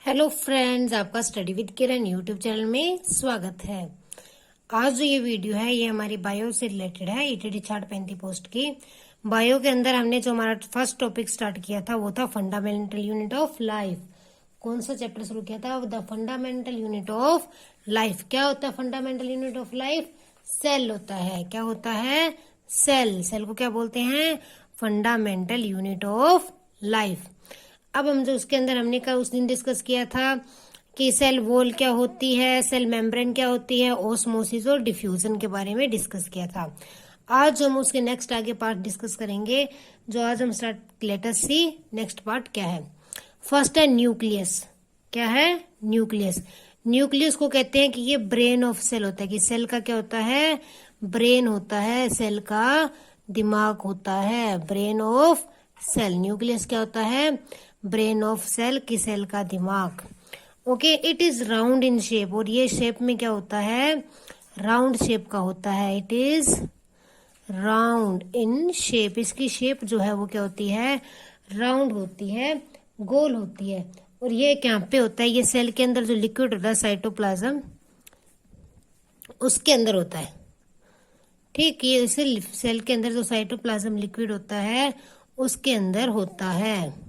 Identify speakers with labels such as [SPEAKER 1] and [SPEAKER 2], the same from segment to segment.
[SPEAKER 1] Hello friends, आपका study with Kiran YouTube channel में स्वागत है। आज जो ये वीडियो है ये हमारी बायो से रिलेटेड है। ईटीडी 435 पोस्ट की बायो के अंदर हमने जो हमारा फर्स्ट टॉपिक स्टार्ट किया था वो था फंडामेंटल यूनिट ऑफ लाइफ। कौन सा चैप्टर शुरू किया था? The fundamental unit of life. क्या होता है fundamental unit of life? Cell होता है। क्या होता है? सेल। सेल को क्या बोलते हैं? Fundamental unit of life. अब हम जो उसके अंदर हमने कल उस दिन डिस्कस किया था कि सेल वॉल क्या होती है, सेल मेम्ब्रेन क्या होती है, ओस्मोसिस और डिफ्यूजन के बारे में डिस्कस किया था। आज हम उसके नेक्स्ट आगे पार्ट डिस्कस करेंगे। जो आज हम स्टार्ट लेटर सी नेक्स्ट पार्ट क्या है। फर्स्ट है न्यूक्लियस। क्या है? न्यूक्लियस। न्यूक्लियस को कहते हैं कि ये ब्रेन ऑफ सेल होता है। कि सेल का क्या होता है? ब्रेन होता है। सेल का दिमाग होता है। Brain of cell. न्यूक्लियस क्या होता है? ब्रेन ऑफ सेल की सेल का दिमाग। Okay, it is round in shape. और ये शेप में क्या होता है? राउंड शेप का होता है। It is round in shape. इसकी शेप जो है वो क्या होती है? राउंड होती है, गोल होती है। और ये क्या पे होता है? ये सेल के अंदर जो लिक्विड होता है साइटोप्लाज्म उसके अंदर होता है। ठीक, ये इसे सेल के अंदर जो साइटोप्लाज्म लिक्विड होता है उसके अंदर होता है।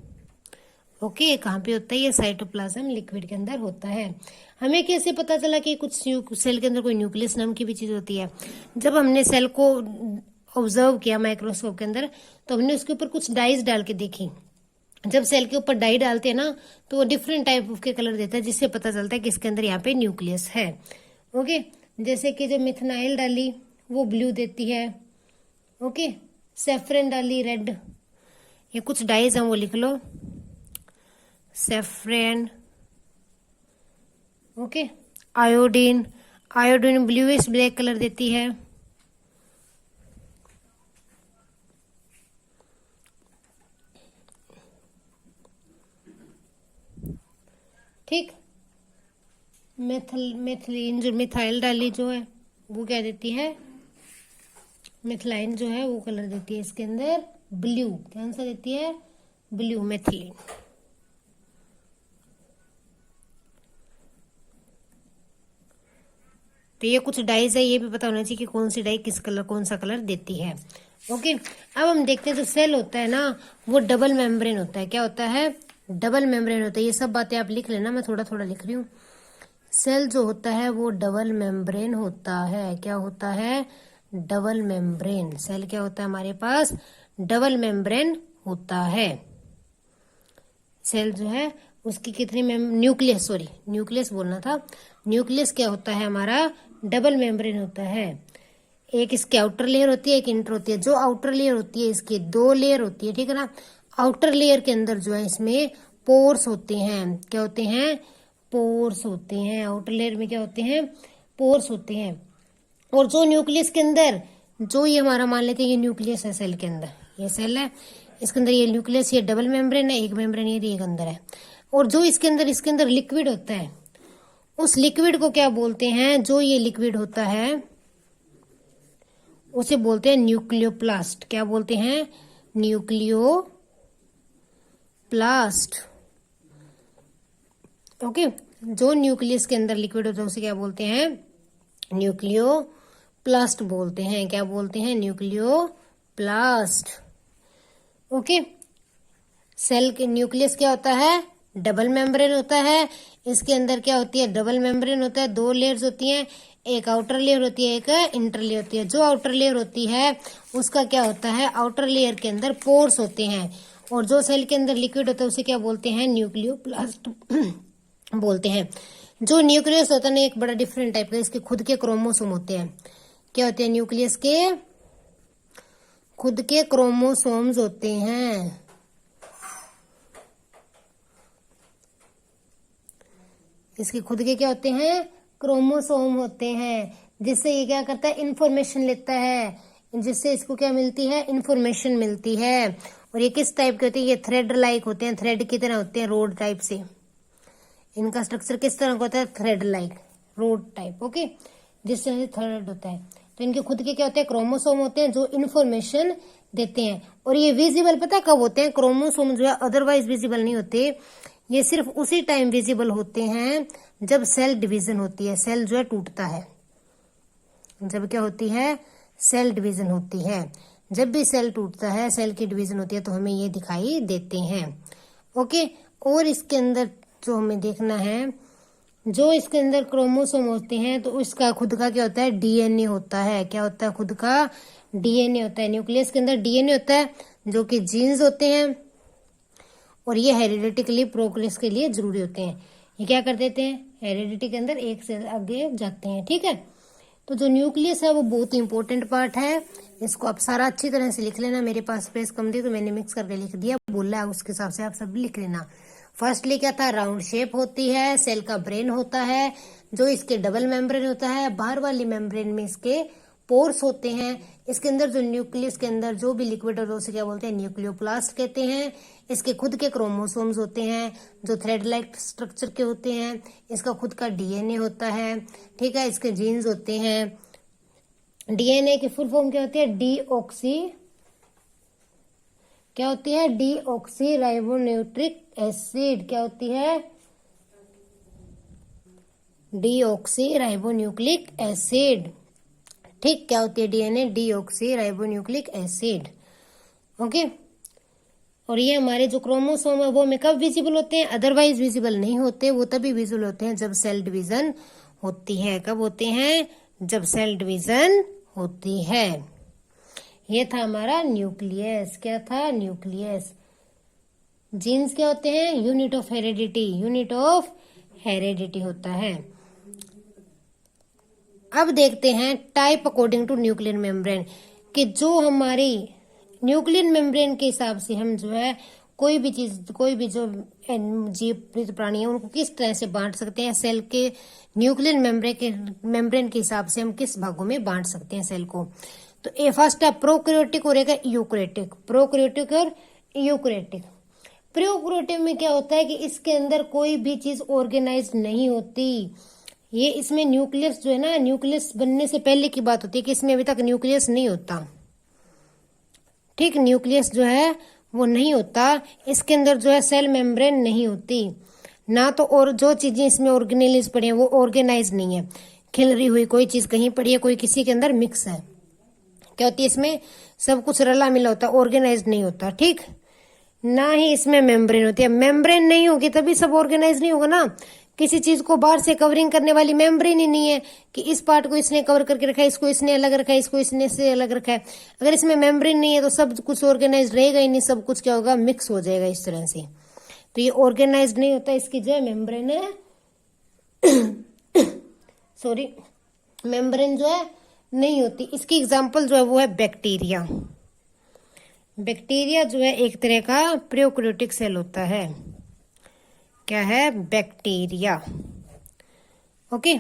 [SPEAKER 1] ओके, कहाँ पे होता है? ये साइटोप्लाज्म लिक्विड के अंदर होता है। हमें कैसे पता चला कि कुछ सेल के अंदर कोई न्यूक्लियस नाम की भी चीज होती है? जब हमने सेल को ऑब्जर्व किया माइक्रोस्कोप के अंदर तो हमने उसके ऊपर कुछ डाइज डाल के देखी। जब सेल के ऊपर डाई डालते हैं ना तो वो डिफरेंट टाइप के कलर देता है, जिससे पता चलता है कि इसके अंदर यहाँ पे न्यूक्लियस है। ओके, जैसे कि जब मिथनाइल डाली वो ब्लू देती है। ओके, सेफ्रन डाली रेड। ये कुछ डाइज हैं वो लिख लो। Saffron. Okay, iodine. Iodine bluish black colour देती है। ठीक, मेथिलीन जो मिथाइल डाली जो है वो क्या देती है? मिथलाइन जो है वो कलर देती है इसके अंदर ब्लू। कौन सा देती है? Blue, methylene. तो ये कुछ डाइज है, ये भी पता होना चाहिए कि कौन सी डाई किस कलर कौन सा कलर देती है। ओके, अब हम देखते हैं जो सेल होता है ना वो डबल मेम्ब्रेन होता है। क्या होता है? डबल मेम्ब्रेन होता है। ये सब बातें आप लिख लेना, मैं थोड़ा थोड़ा लिख रही हूँ। सेल जो होता है वो डबल मेम्ब्रेन होता है। क्या होता है? Double membrane. सेल क्या होता है हमारे पास? डबल मेम्ब्रेन होता है। सेल जो है उसकी कितनी न्यूक्लियस, सॉरी न्यूक्लियस बोलना था। न्यूक्लियस क्या होता है हमारा? डबल मेम्ब्रेन होता है। एक इसकी आउटर लेयर होती है, एक इंटर होती है। जो आउटर लेयर होती है इसकी दो लेयर होती है, ठीक है ना। आउटर लेयर के अंदर जो है इसमें पोर्स होते हैं। क्या होते हैं? पोर्स होते हैं। आउटर लेयर में क्या होते हैं? पोर्स होते हैं। और जो न्यूक्लियस के अंदर जो ये हमारा मान लेते हैं ये न्यूक्लियस है सेल के अंदर, ये सेल है इसके अंदर, ये न्यूक्लियस, ये डबल मेम्ब्रेन है, एक मेम्ब्रेन ये एक अंदर है। और जो इसके अंदर लिक्विड होता है उस लिक्विड को क्या बोलते हैं? जो ये लिक्विड होता है उसे बोलते हैं न्यूक्लियोप्लास्ट। क्या बोलते हैं? न्यूक्लियोप्लास्ट। ओके, जो न्यूक्लियस के अंदर लिक्विड होता है उसे क्या बोलते हैं? न्यूक्लियोप्लास्ट बोलते हैं। क्या बोलते हैं? न्यूक्लियोप्लास्ट। ओके, सेल के न्यूक्लियस क्या होता है? डबल मेम्ब्रेन होता है। इसके अंदर क्या होती है? डबल मेम्ब्रेन होता है। दो लेयर्स होती हैं, एक आउटर लेयर होती है, एक इंटर लेयर होती है। जो आउटर लेयर होती है उसका क्या होता है? आउटर लेयर के अंदर पोर्स होते हैं। और जो सेल के अंदर लिक्विड होता है उसे क्या बोलते हैं? न्यूक्लियोप्लास्ट बोलते हैं। जो न्यूक्लियस होता है ना एक बड़ा डिफरेंट टाइप का, इसके खुद के क्रोमोसोम होते हैं। क्या होते हैं? न्यूक्लियस के खुद के क्रोमोसोम्स होते हैं। इसके खुद के क्या होते हैं? क्रोमोसोम होते हैं। जिससे ये क्या करता है? इंफॉर्मेशन लेता है। जिससे इसको क्या मिलती है? इंफॉर्मेशन मिलती है। और ये किस टाइप के होते हैं? ये थ्रेड लाइक होते हैं, थ्रेड की तरह होते हैं, रोड टाइप से। इनका स्ट्रक्चर किस तरह का होता है? Thread like, road type. Okay, जिससे थ्रेड होता है। तो इनके खुद के क्या होते हैं? क्रोमोसोम होते हैं जो इंफॉर्मेशन देते हैं। और ये विजिबल पता कब होते हैं? क्रोमोसोम जो है अदरवाइज विजिबल नहीं होते, ये सिर्फ उसी टाइम विजिबल होते हैं जब सेल डिवीजन होती है, सेल जो है टूटता है। जब क्या होती है, सेल डिवीजन होती है। जब भी सेल टूटता है, सेल की डिवीजन होती है, तो हमें ये दिखाई देते हैं। ओके, और इसके अंदर जो हमें देखना है, जो इसके अंदर क्रोमोसोम होते हैं तो उसका खुद का क्या होता है, डीएनए होता है। क्या होता है, खुद का डीएनए होता है। न्यूक्लियस के अंदर डीएनए होता है जो कि जीन्स होते हैं, और ये हेरिडिटिकली प्रोग्रेस के लिए जरूरी होते हैं। ये क्या कर देते हैं, हेरिडिटी के अंदर एक से आगे जाते हैं। ठीक है, तो जो न्यूक्लियस है वो बहुत इंपॉर्टेंट पार्ट है। इसको आप सारा अच्छी तरह से लिख लेना। मेरे पास स्पेस कम थी तो मैंने मिक्स करके लिख दिया, बोला है उसके हिसाब से आप सब लिख लेना। फर्स्टली क्या था, राउंड शेप होती है, सेल का ब्रेन होता है, जो इसके डबल मेम्ब्रेन होता है, बाहर वाली मेम्ब्रेन में इसके पोर्स होते हैं। इसके अंदर जो न्यूक्लियस के अंदर जो भी लिक्विड है उसे क्या बोलते हैं, न्यूक्लियोप्लास्ट कहते हैं। इसके खुद के क्रोमोसोम्स होते हैं जो थ्रेड लाइक स्ट्रक्चर के होते हैं। इसका खुद का डीएनए होता है। ठीक है, इसके जीन्स होते हैं। डीएनए की फुल फॉर्म क्या होती है, क्या होती है, डीऑक्सी राइबोन्यूक्लिक एसिड। क्या होती है, डीऑक्सी राइबोन्यूक्लिक एसिड। ठीक, क्या होती है DNA, deoxy ribonucleic acid. Okay, और ये हमारे जो क्रोमोसोम है वो हमें कब विजिबल होते हैं, अदरवाइज विजिबल नहीं होते। वो तभी विजिबल होते हैं जब सेल डिवीजन होती है। कब होते हैं, जब सेल डिवीजन होती है। ये था हमारा न्यूक्लियस। क्या था, न्यूक्लियस। जीन्स क्या होते हैं, unit of heredity, unit of heredity होता है। अब देखते हैं type according to nuclear membrane, कि जो हमारी न्यूक्लियर मेम्ब्रेन के हिसाब से हम जो है कोई भी चीज, कोई भी जो जीव प्राणी है उनको किस तरह से बांट सकते हैं। सेल के न्यूक्लियर मेम्ब्रेन के हिसाब से हम किस भागों में बांट सकते हैं सेल को। तो ए फर्स्ट है प्रोकैरियोटिक और एक है यूकैरियोटिक। प्रोकैरियोटिक और यूकैरियोटिक। प्रोकैरियोटिक में क्या होता है कि इसके अंदर कोई भी चीज ऑर्गेनाइज नहीं होती। ये इसमें न्यूक्लियस जो है ना, न्यूक्लियस बनने से पहले की बात होती है कि इसमें अभी तक न्यूक्लियस नहीं होता। ठीक, न्यूक्लियस जो है वो नहीं होता। इसके अंदर जो है सेल मेम्ब्रेन नहीं होती ना, तो और जो चीजें इसमें ऑर्गेनेलिज पड़ी है वो ऑर्गेनाइज नहीं है। खिलरी हुई कोई चीज कहीं पड़ी है, कोई किसी के अंदर मिक्स है। क्या होती है, इसमें सब कुछ रला मिला होता है, ऑर्गेनाइज नहीं होता। ठीक, ना ही इसमें मेम्ब्रेन होती है। मेम्ब्रेन नहीं होगी तभी सब ऑर्गेनाइज नहीं होगा ना। किसी चीज को बाहर से कवरिंग करने वाली मेम्ब्रेन ही नहीं है कि इस पार्ट को इसने कवर करके रखा है, इसको इसने अलग रखा है, इसको इसने से अलग रखा है। अगर इसमें मेम्ब्रेन नहीं है तो सब कुछ ऑर्गेनाइज रहेगा ही नहीं, सब कुछ क्या होगा, मिक्स हो जाएगा इस तरह से। तो ये ऑर्गेनाइज नहीं होता, इसकी जो है मेम्ब्रेन है सॉरी, मेम्ब्रेन जो है नहीं होती। इसकी एग्जाम्पल जो है वो है बैक्टीरिया। बैक्टीरिया जो है एक तरह का प्रोकैरियोटिक सेल होता है। क्या है, बैक्टीरिया। ओके,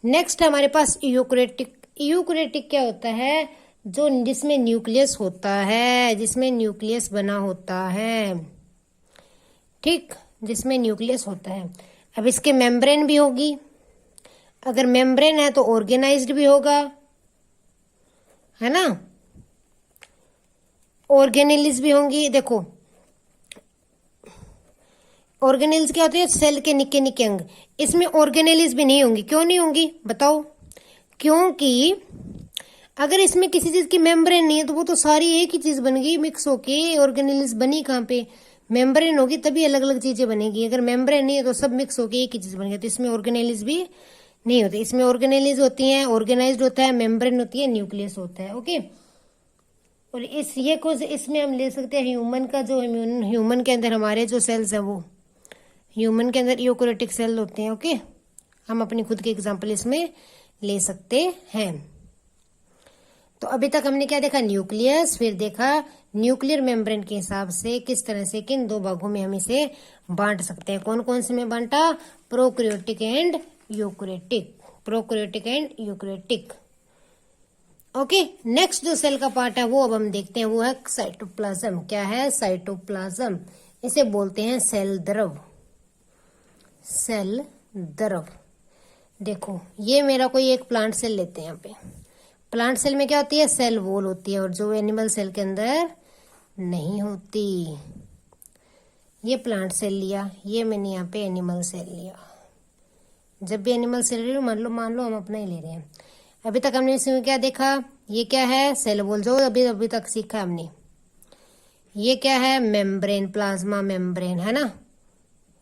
[SPEAKER 1] नेक्स्ट हमारे पास यूकैरियोटिक। यूकैरियोटिक क्या होता है, जो जिसमें न्यूक्लियस होता है, जिसमें न्यूक्लियस बना होता है। ठीक, जिसमें न्यूक्लियस होता है। अब इसके मेम्ब्रेन भी होगी, अगर मेम्ब्रेन है तो ऑर्गेनाइज्ड भी होगा, है ना, ऑर्गेनेल्स भी होंगी। देखो ऑर्गेनेल्स क्या होते हैं, सेल के निक्के निक्के अंग। इसमें ऑर्गेनेल्स भी नहीं होंगी। क्यों नहीं होंगी बताओ, क्योंकि अगर इसमें किसी चीज की मेम्ब्रेन नहीं है तो वो तो सारी एक ही चीज बन गई मिक्स होके। ऑर्गेनेल्स बनी कहाँ पे, मेम्ब्रेन होगी तभी अलग अलग चीजें बनेगी। अगर मेम्ब्रेन नहीं है तो सब मिक्स होके एक ही चीज बन गई। तो इसमें ऑर्गेनेल्स भी नहीं होते। इसमें ऑर्गेनेल्स होती हैं, ऑर्गेनाइज्ड होता है, मेम्ब्रेन होती है, न्यूक्लियस होता है। ओके, और ये कुछ इसमें हम ले सकते हैं ह्यूमन का, जो ह्यूमन के अंदर हमारे जो सेल्स है वो ह्यूमन के अंदर यूकैरियोटिक सेल होते हैं। ओके, हम अपनी खुद के एग्जांपल इसमें ले सकते हैं। तो अभी तक हमने क्या देखा, न्यूक्लियस, फिर देखा न्यूक्लियर मेम्ब्रेन के हिसाब से किस तरह से किन दो भागों में हम इसे बांट सकते हैं। कौन कौन से में बांटा, prokaryotic and eukaryotic. Prokaryotic and eukaryotic. Okay, next जो सेल का पार्ट है वो अब हम देखते हैं, वो है साइटोप्लाज्म। क्या है, साइटोप्लाज्म। इसे बोलते हैं सेल द्रव। सेल द्रव। देखो ये मेरा कोई एक प्लांट सेल लेते हैं। यहाँ पे प्लांट सेल में क्या होती है, सेल वॉल होती है, और जो एनिमल सेल के अंदर नहीं होती। ये प्लांट सेल लिया, ये मैंने यहाँ पे एनिमल सेल लिया। जब भी एनिमल सेल ले लो, मान लो हम अपना ही ले रहे हैं। अभी तक हमने इसमें क्या देखा, ये क्या है, सेल वॉल, जो अभी तक सीखा हमने। ये क्या है, मेम्ब्रेन, प्लाज्मा मेम्ब्रेन, है ना,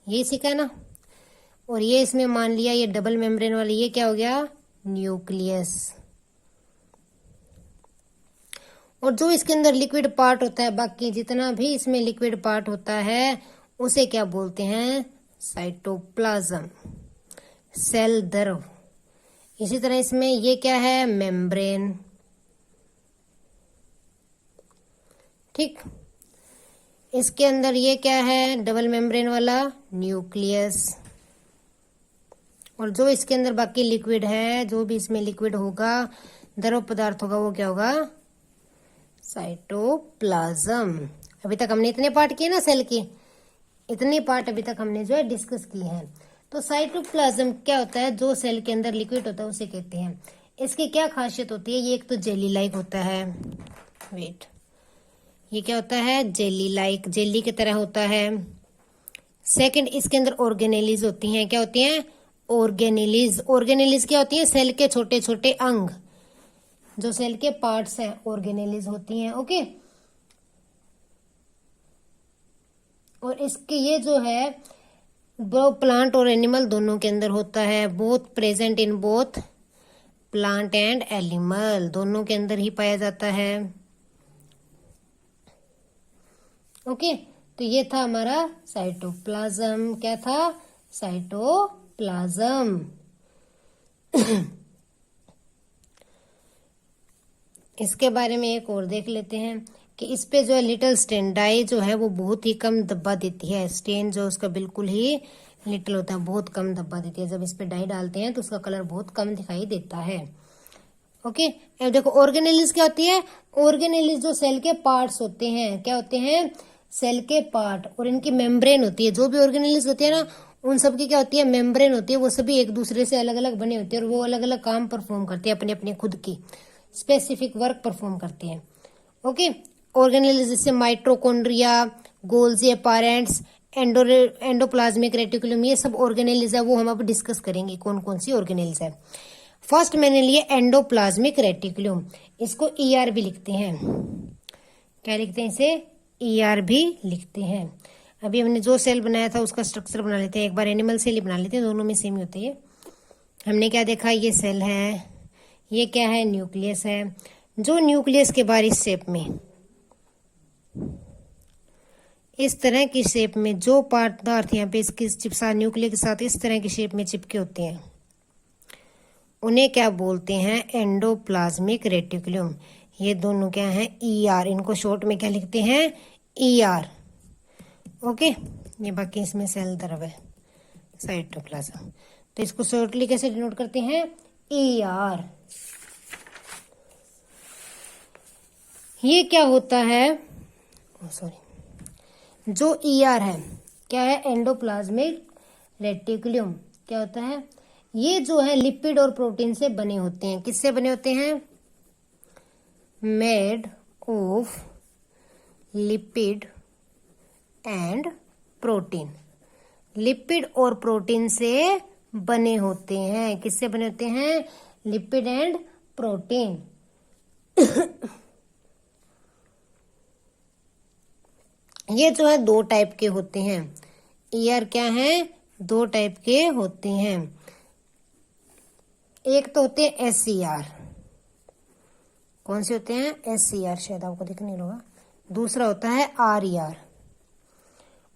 [SPEAKER 1] ये सीखा है ना। और ये इसमें मान लिया ये डबल मेम्ब्रेन वाली, ये क्या हो गया, न्यूक्लियस। और जो इसके अंदर लिक्विड पार्ट होता है, बाकी जितना भी इसमें लिक्विड पार्ट होता है उसे क्या बोलते हैं, साइटोप्लाज्म, सेल द्रव। इसी तरह इसमें ये क्या है, मेम्ब्रेन, ठीक। इसके अंदर ये क्या है, डबल मेम्ब्रेन वाला, न्यूक्लियस। और जो इसके अंदर बाकी लिक्विड है, जो भी इसमें लिक्विड होगा, द्रव पदार्थ होगा, वो क्या होगा, साइटोप्लाज्म। अभी तक हमने इतने पार्ट किए ना सेल के, इतने पार्ट अभी तक हमने जो है डिस्कस किए हैं। तो साइटोप्लाज्म क्या होता है, जो सेल के अंदर लिक्विड होता है उसे कहते हैं। इसकी क्या खासियत होती है, ये एक तो जेली लाइक होता है, वेट, ये क्या होता है, जेली लाइक, जेली की तरह होता है। सेकंड, इसके अंदर ऑर्गेनेलीज होती हैं, क्या होती हैं, ऑर्गेनेलीज। ऑर्गेनेलीज क्या होती है, सेल के छोटे छोटे अंग, जो सेल के पार्ट्स हैं, ऑर्गेनेलीज होती हैं, ओके। और इसके ये जो है वो प्लांट और एनिमल दोनों के अंदर होता है, both present in both plant and animal, दोनों के अंदर ही पाया जाता है, ओके। तो ये था हमारा साइटोप्लाज्म, क्या था, साइटोप्लाज्म। इसके बारे में एक और देख लेते हैं कि इस पे जो है लिटिल स्टेन, डाई जो है वो बहुत ही कम धब्बा देती है। स्टेन जो उसका बिल्कुल ही लिटिल होता है, बहुत कम धब्बा देती है। जब इस पे डाई डालते हैं तो उसका कलर बहुत कम दिखाई देता है, ओके। अब देखो ऑर्गेनेलिस क्या होती है, ऑर्गेनेलिस जो सेल के पार्ट्स होते हैं, क्या होते हैं, सेल के पार्ट, और इनकी मेम्ब्रेन होती है। जो भी ऑर्गेनेलिस होती है ना, उन सब की क्या होती है, मेम्ब्रेन होती है। वो सभी एक दूसरे से अलग अलग बने होते हैं और वो अलग अलग काम परफॉर्म करते हैं, अपने अपने खुद की स्पेसिफिक वर्क परफॉर्म करते हैं, ओके। ऑर्गेनेल्स जैसे माइटोकॉन्ड्रिया, गोल्जी अपारेंट्स, एंडोप्लाज्मिक रेटिकुलम, ये सब ऑर्गेनेल्स है, वो हम अब डिस्कस करेंगे कौन कौन सी ऑर्गेनेल्स है। फर्स्ट मैंने लिए एंडोप्लाज्मिक रेटिकुलम, इसको ईआर भी लिखते हैं, क्या लिखते हैं इसे, ईआर भी लिखते हैं। अभी हमने जो सेल बनाया था उसका स्ट्रक्चर बना लेते हैं, एक बार एनिमल सेल ही बना लेते हैं, दोनों में सेम ही होते हैं। हमने क्या देखा, ये सेल है, ये क्या है, न्यूक्लियस है। जो न्यूक्लियस के बाहर इस शेप में, इस तरह की शेप में जो पदार्थ यहाँ पे इसकी चिपसा न्यूक्लियस के साथ इस तरह की शेप में चिपके होते हैं, उन्हें क्या बोलते हैं, एंडोप्लाज्मिक रेटिकुलम। ये दोनों क्या हैं, ईआर, इनको शॉर्ट में क्या लिखते हैं, ईआर, ओके। ये बाकी इसमें सेल द्रव है, साइटोप्लाज्म, तो इसको शॉर्टली कैसे डिनोट करते हैं, ईआर। ये क्या होता है, सॉरी, जो ईआर है क्या है, एंडोप्लाज्मिक रेटिकुलम, क्या होता है, ये जो है लिपिड और प्रोटीन से बने होते हैं। किससे बने होते हैं, made of lipid and protein, lipid और प्रोटीन से बने होते हैं। किससे बने होते हैं, लिपिड एंड प्रोटीन। ये जो है दो टाइप के होते हैं, ईआर क्या है, दो टाइप के होते हैं। एक तो होते हैं एससीआर, कौन से होते हैं, एससीआर, शायद आपको दिख नहीं होगा। दूसरा होता है आरईआर,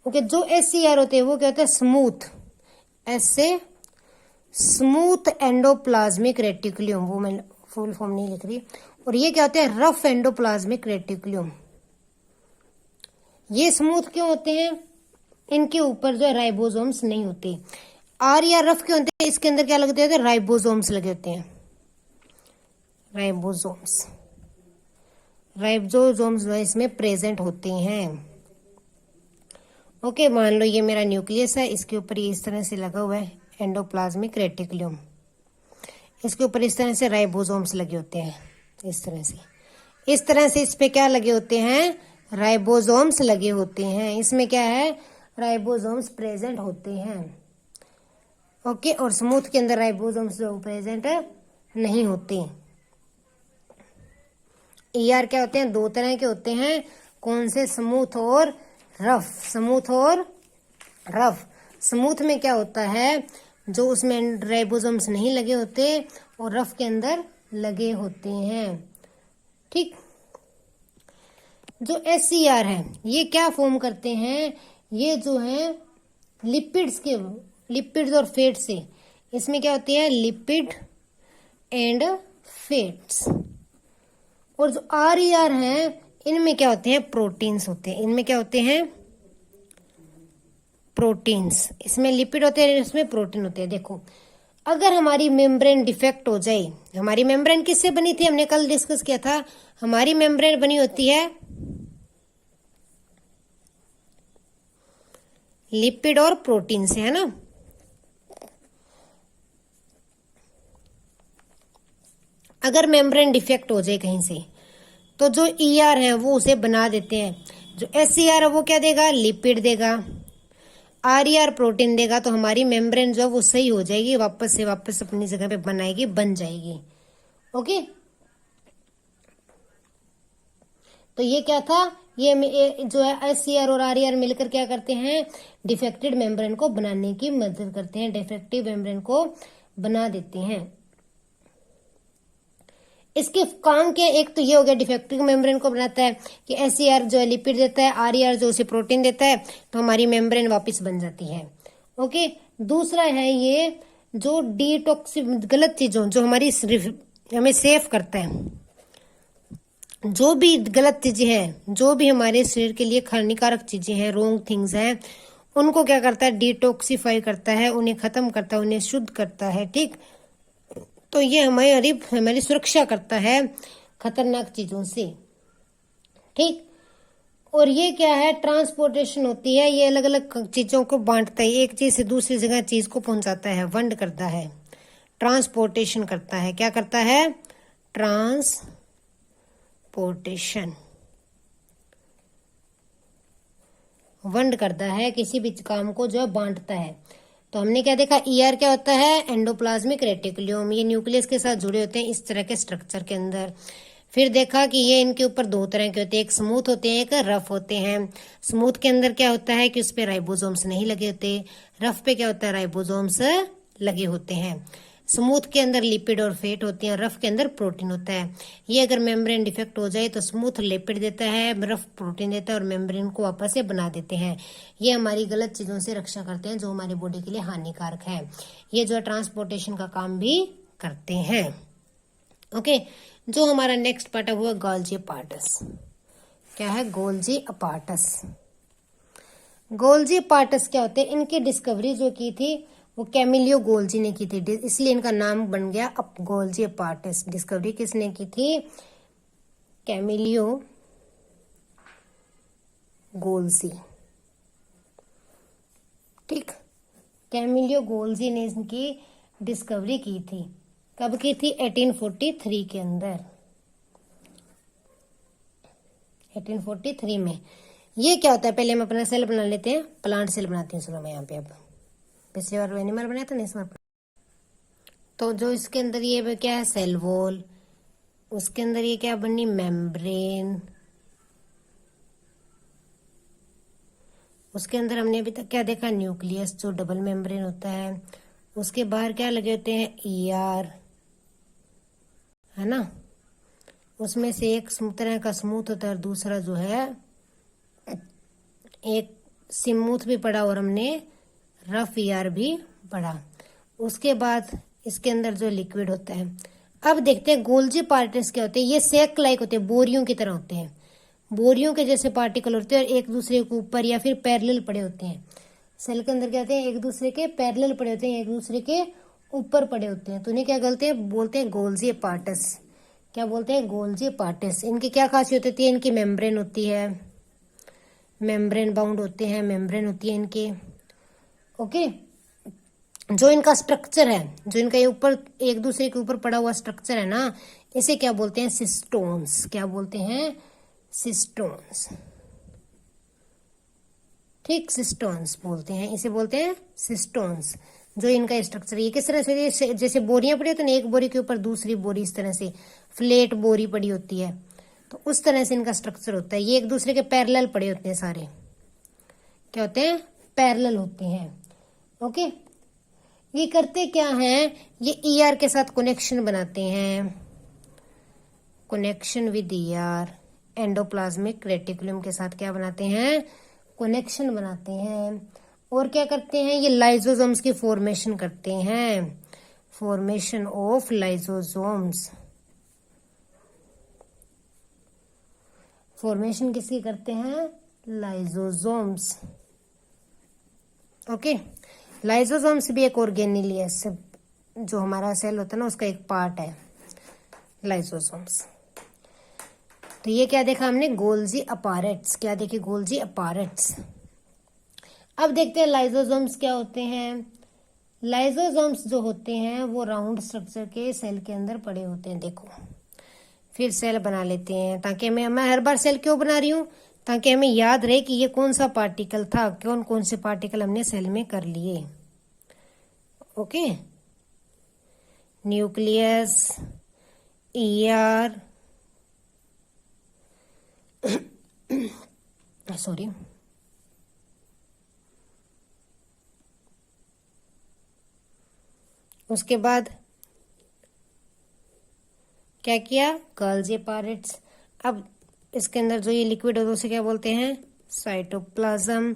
[SPEAKER 1] ओके। जो एससीआर होते हैं वो क्या होता है, स्मूथ, एस से स्मूथ एंडोप्लाज्मिक रेटिकुलम, वो मैं फुल फॉर्म नहीं लिख रही। और ये क्या होते हैं, रफ एंडोप्लाज्मिक रेटिकुलम। ये स्मूथ क्यों होते हैं, इनके ऊपर जो है राइबोसोम्स नहीं होते। आर या रफ क्यों होते हैं, इसके अंदर क्या लगते हैं, राइबोसोम्स लगे होते हैं, राइबोसोम्स, राइबोसोम्स जो है इसमें प्रेजेंट होते हैं, ओके। मान लो ये मेरा न्यूक्लियस है, इसके ऊपर ये इस तरह से लगा हुआ है एंडोप्लाज्मिक रेटिकुलम, इसके ऊपर इस तरह से राइबोसोम्स लगे होते हैं, इस तरह से इस पे क्या लगे होते हैं, राइबोसोम्स लगे होते हैं। इसमें क्या है, राइबोसोम्स प्रेजेंट होते हैं। ओके, और स्मूथ के अंदर राइबोसोम्स जो प्रेजेंट नहीं होते। ईआर क्या होते हैं, दो तरह के होते हैं। कौन से? स्मूथ और रफ। स्मूथ और रफ। स्मूथ में क्या होता है, जो उसमें राइबोसोम्स नहीं लगे होते, और रफ के अंदर लगे होते हैं। ठीक। जो एससीआर है ये क्या फॉर्म करते हैं, ये जो है लिपिड्स और फैट से। इसमें क्या होती है, लिपिड एंड फैट्स। और जो आरईआर है इनमें क्या होते हैं, प्रोटीन्स होते हैं। इनमें क्या होते हैं, प्रोटीन्स। इसमें लिपिड होते हैं, इसमें प्रोटीन होते हैं। देखो, अगर हमारी मेम्ब्रेन डिफेक्ट हो जाए, हमारी मेम्ब्रेन किससे बनी थी, हमने कल डिस्कस किया था, हमारी मेम्ब्रेन बनी होती है लिपिड और प्रोटीन से, है ना। अगर मेम्ब्रेन डिफेक्ट हो जाए कहीं से, तो जो ईआर है वो उसे बना देते हैं। जो एससीआर है वो क्या देगा, लिपिड देगा। आरईआर प्रोटीन देगा। तो हमारी मेम्ब्रेन जो है वो सही हो जाएगी, वापस अपनी जगह पे बनाएगी, बन जाएगी। ओके, तो ये क्या था, ये जो है एससीआर और आरईआर मिलकर क्या करते हैं, डिफेक्टेड मेम्ब्रेन को बनाने की मदद करते हैं, डिफेक्टिव मेम्ब्रेन को बना देते हैं। इसके काम क्या, एक तो ये हो गया डिफेक्टिव मेम्ब्रेन को बनाता है कि एससीआर जो है लिपिड देता है, आरईआर जो उसे प्रोटीन देता है, तो हमारी मेम्ब्रेन वापस बन जाती है। ओके, दूसरा है ये जो डिटॉक्सी, गलत चीजों जो हमारी हमें सेफ करता है, जो भी गलत चीजें हैं, जो भी हमारे शरीर के लिए हानिकारक चीजें हैं, रॉन्ग थिंग्स हैं, उनको क्या करता है, डिटॉक्सिफाई करता है, उन्हें खत्म करता है, उन्हें शुद्ध करता है। ठीक, तो ये हमारी सुरक्षा करता है खतरनाक चीजों से। ठीक, और ये क्या है, ट्रांसपोर्टेशन होती है, ये अलग अलग चीजों को बांटता है, एक चीज से दूसरी जगह चीज को पहुंचाता है, वंड करता है, ट्रांसपोर्टेशन करता है। क्या करता है, ट्रांसपोर्टेशन, वंड करता है, किसी भी काम को जो है बांटता है। तो हमने क्या देखा, ईआर क्या होता है, एंडोप्लाज्मिक रेटिकुलम, ये न्यूक्लियस के साथ जुड़े होते हैं इस तरह के स्ट्रक्चर के अंदर। फिर देखा कि ये इनके ऊपर दो तरह के होते हैं, एक स्मूथ होते हैं, एक रफ होते हैं। स्मूथ के अंदर क्या होता है कि उस पे राइबोसोम्स नहीं लगे होते, रफ पे क्या होता है, राइबोसोम्स लगे होते हैं। स्मूथ के अंदर लिपिड और फैट होते हैं, रफ के अंदर प्रोटीन होता है। ये अगर मेम्ब्रेन डिफेक्ट हो जाए तो स्मूथ लिपिड देता है, रफ प्रोटीन देता है, और मेम्ब्रेन को वापस से बना देते हैं। ये हमारी गलत चीजों से रक्षा करते हैं जो हमारी बॉडी के लिए हानिकारक है। ये जो है ट्रांसपोर्टेशन का काम भी करते हैं। ओके, जो हमारा नेक्स्ट पार्ट है वो है गोल्जी अपार्टस। क्या है, गोल्जी अपार्टस। गोल्जी अपार्टस क्या होते हैं, इनकी डिस्कवरी जो की थी वो कैमिलियो गोल्जी ने की थी, इसलिए इनका नाम बन गया गोल्जी अपार्टस। डिस्कवरी किसने की थी, कैमिलियो गोल्जी। ठीक, कैमिलियो गोल्जी ने इनकी डिस्कवरी की थी। कब की थी, 1843 के अंदर, 1843 में। ये क्या होता है, पहले हम अपना सेल बना लेते हैं, प्लांट सेल बनाते हैं। सुनो मैं यहाँ पे, अब पिछली बार एनिमल बनाया था ना, इस बार तो जो इसके अंदर ये क्या है, सेल वॉल, उसके अंदर ये क्या बनी, मेम्ब्रेन। उसके अंदर हमने अभी तक क्या देखा, न्यूक्लियस जो डबल मेम्ब्रेन होता है, उसके बाहर क्या लगे होते हैं, ईआर, है ना। उसमें से एक तरह का स्मूथ होता है और दूसरा जो है एक स्मूथ भी पड़ा और हमने रफ ईआर भी पड़ा। उसके बाद इसके अंदर जो लिक्विड होता है। अब देखते हैं गोल्जी अपार्टस क्या होते हैं। ये सेक लाइक होते हैं, बोरियों की तरह होते हैं, बोरियों के जैसे पार्टिकल होते हैं और एक दूसरे के ऊपर या फिर पैरेलल पड़े होते हैं। सेल के अंदर क्या होते हैं, एक दूसरे के पैरेलल पड़े होते हैं, एक दूसरे के ऊपर पड़े होते हैं। तो उन्हें क्या बोलते हैं गोल्जी अपार्टस। क्या बोलते हैं, गोल्जी अपार्टस। इनकी क्या खासियत होती है, इनकी मेम्ब्रेन होती है, मेम्ब्रेन बाउंड होते हैं, मेम्ब्रेन होती है इनकी। ओके, जो इनका स्ट्रक्चर है, जो इनका ये ऊपर एक दूसरे के ऊपर पड़ा हुआ स्ट्रक्चर है ना, इसे क्या बोलते हैं, सिस्टोन्स। क्या बोलते हैं, सिस्टोन्स। ठीक, सिस्टोन्स बोलते हैं, इसे बोलते हैं सिस्टोन्स। जो इनका स्ट्रक्चर ये किस तरह से, जैसे बोरियां पड़ी होती है ना, एक बोरी के ऊपर दूसरी बोरी इस तरह से फ्लेट बोरी पड़ी होती है, तो उस तरह से इनका स्ट्रक्चर होता है। ये एक दूसरे के पैरेलल पड़े होते हैं सारे, क्या होते हैं, पैरेलल होते हैं। ओके, ये करते क्या हैं, ये ईआर के साथ कनेक्शन बनाते हैं, connection with ER, endoplasmic reticulum के साथ क्या बनाते हैं, कनेक्शन बनाते हैं। और क्या करते हैं, ये लाइसोसोम्स की फॉर्मेशन करते हैं, फॉर्मेशन ऑफ लाइसोसोम्स। फॉर्मेशन किसकी करते हैं, लाइसोसोम्स। ओके, लाइसोसोम्स भी एक ऑर्गेनेल है, जो हमारा सेल होता है ना उसका एक पार्ट है लाइसोसोम्स। तो ये क्या देखा हमने, गोल्जी अपैरेट्स, क्या देखे, गोल्जी अपैरेट्स। अब देखते हैं लाइसोसोम्स क्या होते हैं। लाइसोसोम्स जो होते हैं वो राउंड स्ट्रक्चर के सेल के अंदर पड़े होते हैं। देखो, फिर सेल बना लेते हैं, ताकि मैं हर बार सेल क्यों बना रही हूँ, ताकि हमें याद रहे कि ये कौन सा पार्टिकल था, कौन कौन से पार्टिकल हमने सेल में कर लिए। ओके, न्यूक्लियस, ईआर, सॉरी, उसके बाद क्या किया, गोल्जी अपैरेट्स। अब इसके अंदर जो ये लिक्विड होता है उसे क्या बोलते हैं, साइटोप्लाज्म।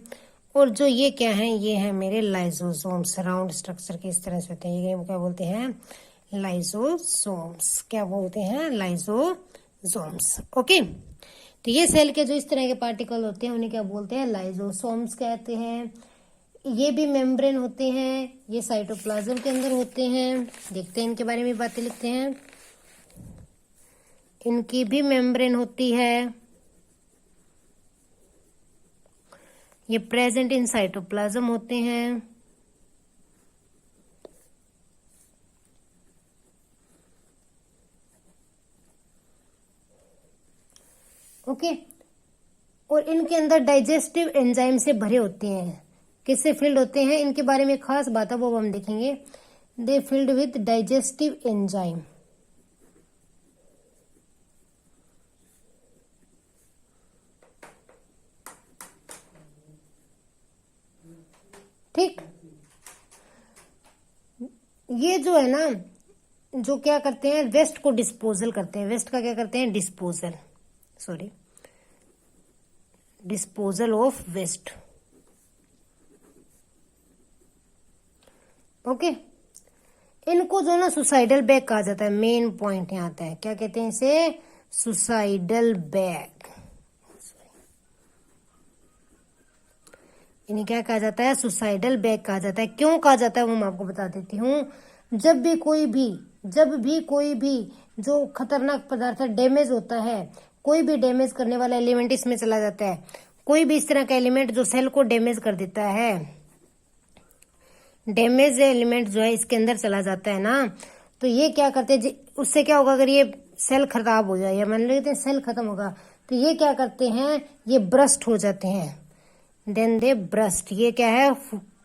[SPEAKER 1] और जो ये क्या है, ये है मेरे लाइसोसोम्स, राउंड स्ट्रक्चर के इस तरह से होते हैं, ये क्या बोलते हैं, लाइसोसोम्स। क्या बोलते हैं, लाइसोसोम्स। ओके, तो ये सेल के जो इस तरह के पार्टिकल होते हैं उन्हें क्या बोलते हैं, लाइसोसोम्स कहते हैं। ये भी मेम्ब्रेन होते हैं, ये साइटोप्लाज्म के अंदर होते हैं। देखते हैं इनके बारे में बातें लिखते हैं, इनकी भी मेम्ब्रेन होती है, ये प्रेजेंट इन साइटोप्लाज्म होते हैं। ओके, और इनके अंदर डाइजेस्टिव एंजाइम से भरे होते हैं। किससे फिल्ड होते हैं, इनके बारे में खास बात है वो हम देखेंगे। दे फिल्ड विद डाइजेस्टिव एंजाइम। ठीक, ये जो है ना, जो क्या करते हैं, वेस्ट को डिस्पोजल करते हैं। वेस्ट का क्या करते हैं, disposal, sorry, disposal of waste. Okay, इनको जो ना सुसाइडल बैग कहा जाता है। मेन पॉइंट यहाँ आता है, क्या कहते हैं इसे, सुसाइडल बैग। इन्हें क्या कहा जाता है, सुसाइडल बैग कहा जाता है। क्यों कहा जाता है वो मैं आपको बता देती हूँ। जब भी कोई भी जो खतरनाक पदार्थ डैमेज होता है, कोई भी डैमेज करने वाला एलिमेंट इसमें चला जाता है, कोई भी इस तरह का एलिमेंट जो सेल को डैमेज कर देता है, डैमेज एलिमेंट जो है इसके अंदर चला जाता है ना, तो ये क्या करते हैं, उससे क्या होगा, अगर ये सेल खराब हो जाए या मान लेते हैं सेल खत्म होगा, तो ये क्या करते हैं, ये ब्रस्ट हो जाते हैं। देन दे ब्रस्ट, ये क्या है,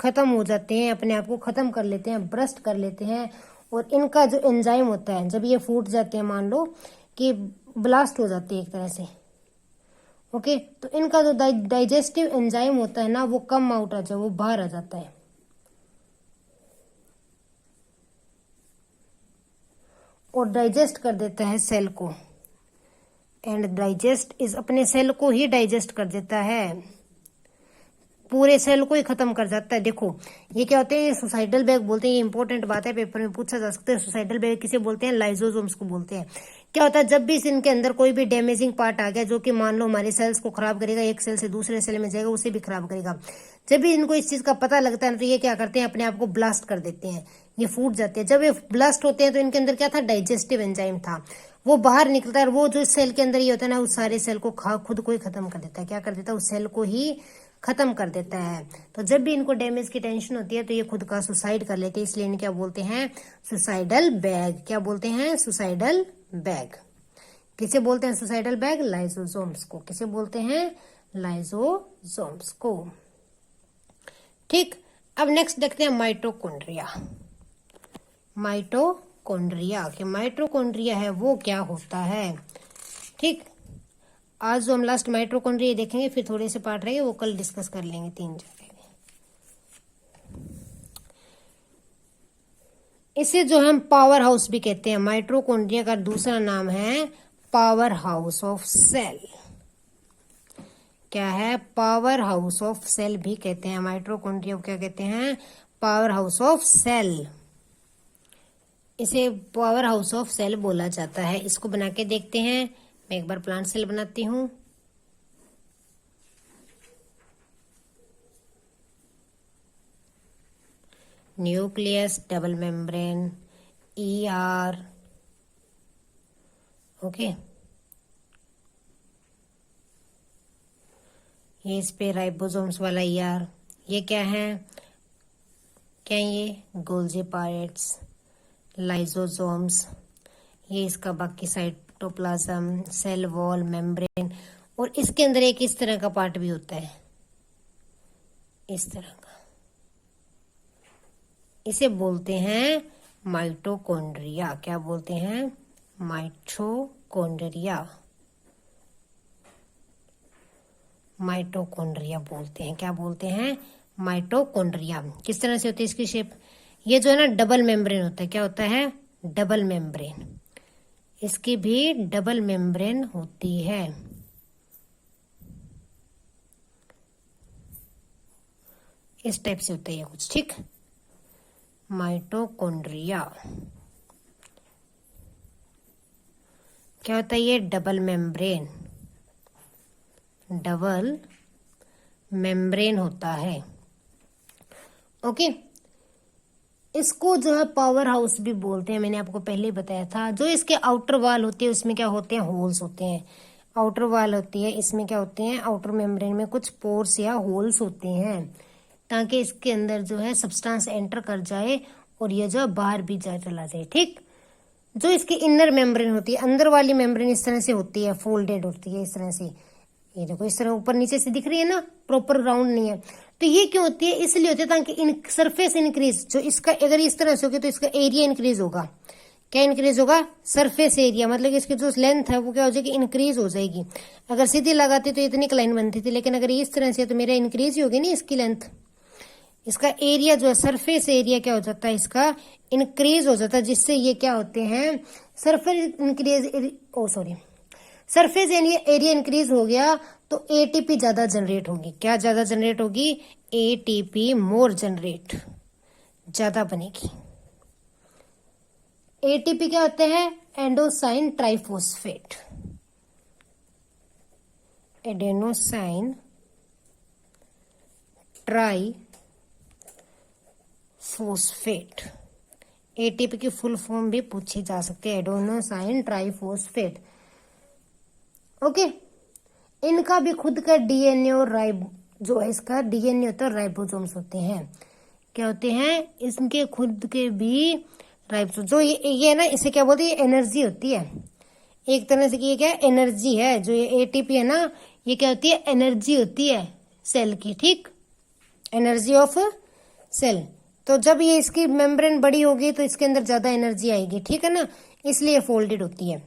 [SPEAKER 1] खत्म हो जाते हैं, अपने आप को खत्म कर लेते हैं, ब्रस्ट कर लेते हैं। और इनका जो एंजाइम होता है, जब ये फूट जाते हैं, मान लो कि ब्लास्ट हो जाते हैं एक तरह से। ओके, तो इनका जो डाइजेस्टिव एंजाइम होता है ना, वो कम आउट आ जाए, वो बाहर आ जाता है, और डाइजेस्ट कर देता है सेल को। एंड डाइजेस्ट इज, अपने सेल को ही डाइजेस्ट कर देता है, पूरे सेल को ही खत्म कर जाता है। देखो ये क्या होते हैं, सुसाइडल बैग बोलते हैं। ये इंपॉर्टेंट बात है, पेपर में पूछा जा सकता है। सुसाइडल बैग किसे बोलते हैं, लाइसोसोम्स को बोलते हैं। क्या होता है, जब भी इनके अंदर कोई भी डैमेजिंग पार्ट आ गया, जो कि मान लो हमारे सेल्स को खराब करेगा, एक सेल से दूसरे सेल में जाएगा, उसे भी खराब करेगा, जब भी इनको इस चीज का पता लगता है तो ये क्या करते हैं, अपने आप को ब्लास्ट कर देते हैं, ये फूट जाते हैं। जब ये ब्लास्ट होते हैं तो इनके अंदर क्या था, डाइजेस्टिव एंजाइम था, वो बाहर निकलता है, और वो जो सेल के अंदर ये होता है ना, उस सारे सेल को खुद को ही खत्म कर देता है। क्या कर देता है, उस सेल को ही खत्म कर देता है। तो जब भी इनको डैमेज की टेंशन होती है तो ये खुद का सुसाइड कर लेते हैं, इसलिए इन्हें क्या बोलते हैं, सुसाइडल बैग। क्या बोलते हैं, सुसाइडल बैग। किसे बोलते हैं सुसाइडल बैग, लाइसोसोम्स को। किसे बोलते हैं, लाइसोसोम्स को। ठीक, अब नेक्स्ट देखते हैं माइटोकॉन्ड्रिया। माइटोकॉन्ड्रिया कि माइटोकॉन्ड्रिया है वो क्या होता है। ठीक, आज जो हम लास्ट माइटोकॉन्ड्रिया देखेंगे, फिर थोड़े से पार्ट रहेंगे वो कल डिस्कस कर लेंगे 3 जगह। इसे जो हम पावर हाउस भी कहते हैं, माइटोकॉन्ड्रिया का दूसरा नाम है पावर हाउस ऑफ सेल। क्या है? पावर हाउस ऑफ सेल भी कहते हैं माइटोकॉन्ड्रिया को। क्या कहते हैं? Power house of cell. इसे पावर हाउस ऑफ सेल बोला जाता है। इसको बना के देखते हैं। मैं एक बार प्लांट सेल बनाती हूं। Nucleus, double membrane, ER, okay. ये इस पे राइबोसोम्स वाला ER। ये क्या है? क्या ये गोल्जी पायरेट्स, लाइसोसोम्स। ये इसका बाकी साइटोप्लाज्म, सेल वॉल, मेम्ब्रेन, और इसके अंदर एक इस तरह का पार्ट भी होता है, इस तरह का। इसे बोलते हैं माइटोकॉन्ड्रिया। क्या बोलते हैं? माइटोकॉन्ड्रिया। माइटोकॉन्ड्रिया बोलते हैं। क्या बोलते हैं? माइटोकॉन्ड्रिया। किस तरह से होती है इसकी शेप? ये जो है ना डबल मेम्ब्रेन होता है। क्या होता है? Double membrane. इसकी भी डबल मेम्ब्रेन होती है। इस टाइप से होता है ये कुछ। ठीक, माइटोकॉन्ड्रिया क्या होता है? ये डबल मेम्ब्रेन, डबल मेम्ब्रेन होता है। ओके, इसको जो है पावर हाउस भी बोलते हैं। मैंने आपको पहले ही बताया था। जो इसके आउटर वॉल होती है उसमें क्या होते हैं? होल्स होते हैं। आउटर वॉल होती है, इसमें क्या होते हैं? आउटर मेम्ब्रेन में कुछ पोर्स या होल्स होते हैं, ताकि इसके अंदर जो है सब्सटेंस एंटर कर जाए और ये जो बाहर भी चला जाए। ठीक, जो इसकी इनर मेम्ब्रेन होती है, अंदर वाली मेम्ब्रेन इस तरह से होती है, फोल्डेड होती है इस तरह से। ये देखो इस तरह ऊपर नीचे से दिख रही है ना, प्रॉपर राउंड नहीं है। तो ये क्यों होती है? इसलिए होती है ताकि सरफेस इंक्रीज, जो इसका अगर इस तरह से होगी तो इसका एरिया इंक्रीज होगा। क्या इंक्रीज होगा? सरफेस एरिया, मतलब इसकी जो लेंथ है वो क्या हो जाएगी? इंक्रीज हो जाएगी। अगर सीधी लगाती तो इतनी लाइन बनती थी, लेकिन अगर इस तरह से तो मेरा इंक्रीज ही होगी ना इसकी लेंथ। इसका एरिया जो है, सरफेस एरिया क्या हो जाता है? इसका इंक्रीज हो जाता है, जिससे ये क्या होते हैं? सरफेस एरिया इंक्रीज हो गया तो एटीपी ज्यादा जनरेट होगी। क्या ज्यादा जनरेट होगी? एटीपी मोर जनरेट, ज्यादा बनेगी। एटीपी क्या होते हैं? एंडोसाइन ट्राइफॉस्फेट। Adenosine triphosphate. एटीपी की फुल फॉर्म भी पूछी जा सकती है, एडेनोसाइन ट्राइफॉस्फेट। ओके, इनका भी खुद का डीएनए और जो है इसका डीएनए होता है, राइबोसोम्स होते हैं। क्या होते हैं? इनके खुद के भी राइबोसोम। जो ये ना, इसे क्या बोलते हैं? एनर्जी होती है एक तरह से। ये क्या है? एनर्जी है। जो ये एटीपी है ना, ये क्या होती है? एनर्जी होती है सेल की। ठीक, एनर्जी ऑफ सेल। तो जब ये इसकी मेम्ब्रेन बड़ी होगी तो इसके अंदर ज्यादा एनर्जी आएगी। ठीक है ना, इसलिए फोल्डेड होती है।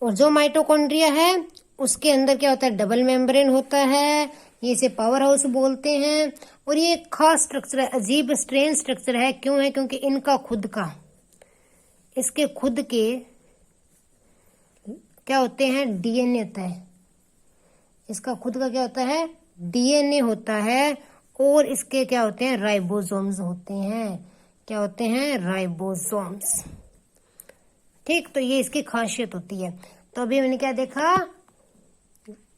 [SPEAKER 1] और जो माइटोकॉन्ड्रिया है उसके अंदर क्या होता है? डबल मेम्ब्रेन होता है। ये इसे पावर हाउस बोलते हैं। और ये एक खास स्ट्रक्चर है, अजीब स्ट्रेंज स्ट्रक्चर है। क्यों है? क्योंकि इनका खुद का, इसके खुद के क्या होते हैं? डीएनए होता है। इसका खुद का क्या होता है? डीएनए होता है। और इसके क्या होते हैं? राइबोसोम्स होते हैं। क्या होते हैं? राइबोसोम्स। ठीक, तो ये इसकी खासियत होती है। तो अभी मैंने क्या देखा?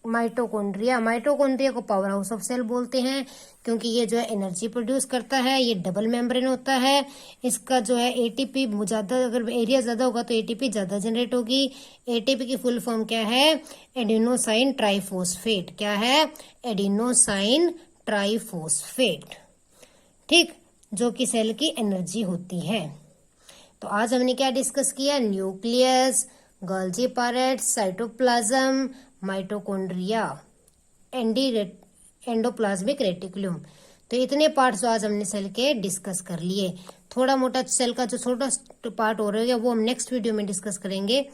[SPEAKER 1] माइटोकॉन्ड्रिया। माइटोकॉन्ड्रिया को पावर हाउस ऑफ सेल बोलते हैं क्योंकि ये जो है एनर्जी प्रोड्यूस करता है। ये डबल मेम्ब्रेन होता है। इसका जो है एटीपी ज्यादा, अगर एरिया ज्यादा होगा तो एटीपी ज्यादा जनरेट होगी। एटीपी की फुल फॉर्म क्या है? Adenosine triphosphate. क्या है? Adenosine triphosphate. ठीक, जो कि सेल की एनर्जी होती है। तो आज हमने क्या डिस्कस किया? Nucleus, Golgi pirates, cytoplasm, mitochondria, endoplasmic reticulum. तो इतने पार्ट्स आज हमने सेल के डिस्कस कर लिए। थोड़ा मोटा सेल का जो छोटा पार्ट हो रहेगा वो हम नेक्स्ट वीडियो में डिस्कस करेंगे।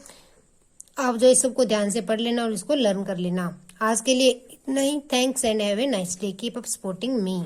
[SPEAKER 1] आप जो इस सबको ध्यान से पढ़ लेना और इसको लर्न कर लेना। आज के लिए इतना ही। Thanks and have a nice day. Keep up supporting me.